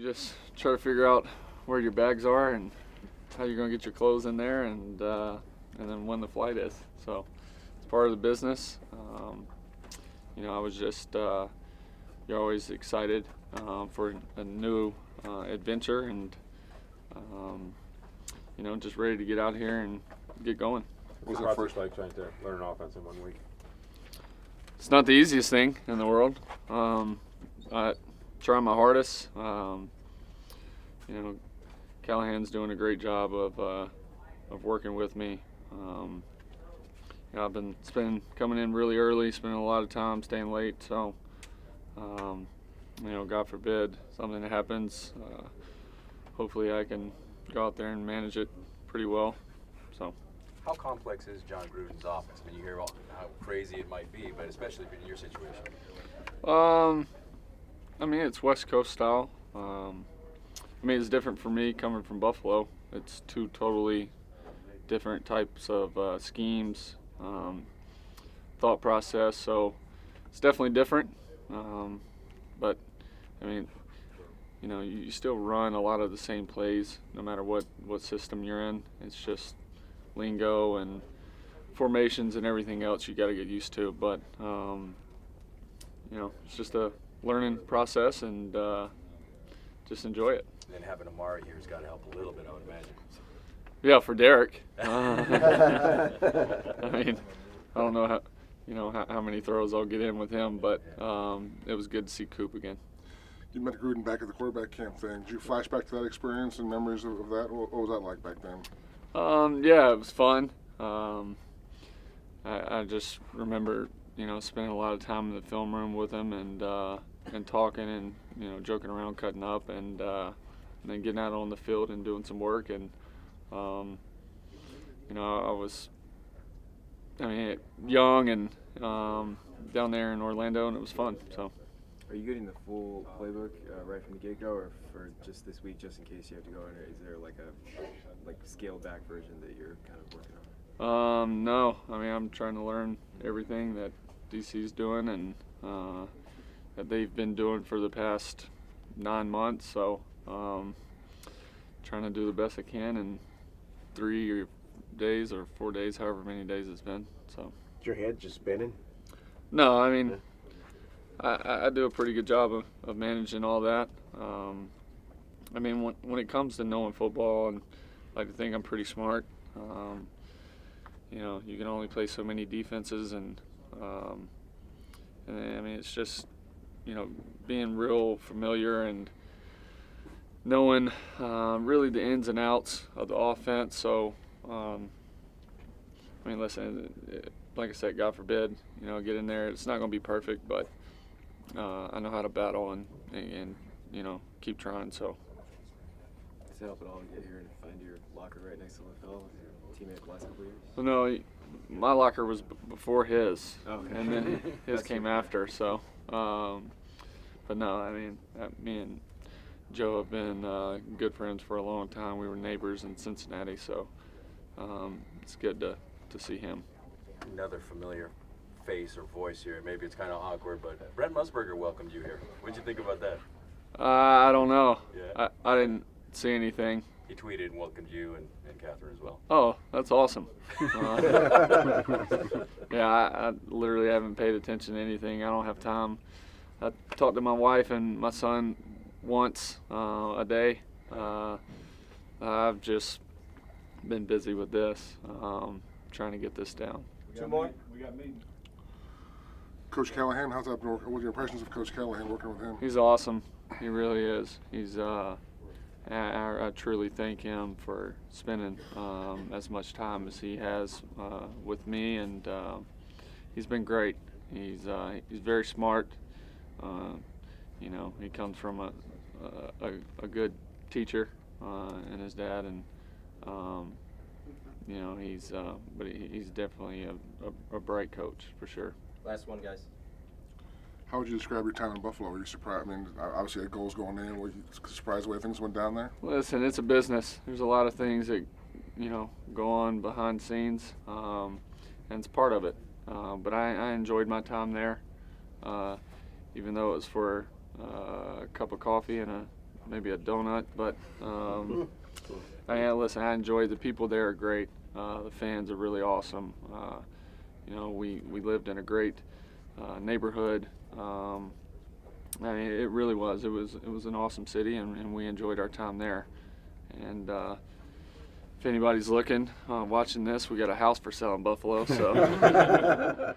You just try to figure out where your bags are and how you're going to get your clothes in there, and then when the flight is. So it's part of the business. I was just you're always excited for a new adventure, and just ready to get out here and get going. What was it first like trying to learn an offense in 1 week? It's not the easiest thing in the world. I try my hardest. Callahan's doing a great job of working with me. I've been coming in really early, spending a lot of time staying late. So, God forbid something happens. Hopefully, I can go out there and manage it pretty well. So. How complex is John Gruden's offense? I mean, you hear about how crazy it might be, but especially in your situation. It's West Coast style. It's different for me coming from Buffalo. It's two totally different types of schemes, thought process. So it's definitely different. But you still run a lot of the same plays no matter what system you're in. It's just lingo and formations and everything else you got to get used to. But it's just a learning process, and just enjoy it. And then having Amari here has got to help a little bit, I would imagine. Yeah, for Derek. I don't know how many throws I'll get in with him, but it was good to see Coop again. You met Gruden back at the quarterback camp thing. Did you flash back to that experience and memories of that? What was that like back then? Yeah, it was fun. I just remember, spending a lot of time in the film room with him and talking and joking around, cutting up, and then getting out on the field and doing some work. And I was young and down there in Orlando, and it was fun. So. Are you getting the full playbook right from the get-go, or for just this week, just in case you have to go in, or is there like a scaled-back version that you're kind of working on? No. I'm trying to learn everything that DC's doing and that they've been doing for the past 9 months. So trying to do the best I can in 3 days or 4 days, however many days it's been. So. Is your head just spinning? No, I do a pretty good job of managing all that. When it comes to knowing football, and I like to think I'm pretty smart. You can only play so many defenses, and it's just being real familiar and knowing really the ins and outs of the offense. So listen, like I said, God forbid get in there. It's not going to be perfect, but I know how to battle and keep trying. So. Does it help at all to get here and find your locker right next to LaFell with your teammate the last couple of years? Well, no, my locker was before his, okay. And then his came after. So, but no, me and Joe have been good friends for a long time. We were neighbors in Cincinnati, so it's good to see him. Another familiar face or voice here. Maybe it's kind of awkward, but Brent Musburger welcomed you here. What'd you think about that? I don't know. Yeah. I didn't see anything. He tweeted and welcomed you and Catherine as well. Oh, that's awesome. I literally haven't paid attention to anything. I don't have time. I talk to my wife and my son once a day. I've just been busy with this, trying to get this down. Two more? We got meetings. Coach Callahan, how's that been working? What are your impressions of Coach Callahan working with him? He's awesome. He really is. He's. I truly thank him for spending as much time as he has with me, and he's been great. He's very smart. He comes from a good teacher and his dad, and he's definitely a bright coach for sure. Last one, guys. How would you describe your time in Buffalo? Were you surprised? Obviously, had goals going in. Were you surprised the way things went down there? Listen, it's a business. There's a lot of things that go on behind the scenes, and it's part of it. But I enjoyed my time there, even though it was for a cup of coffee and a maybe a donut, but listen, I enjoyed the people there are great. The fans are really awesome. You know, we lived in a great neighborhood. I mean, it really was. It was an awesome city, and we enjoyed our time there. And if anybody's looking, watching this, we got a house for sale in Buffalo. So.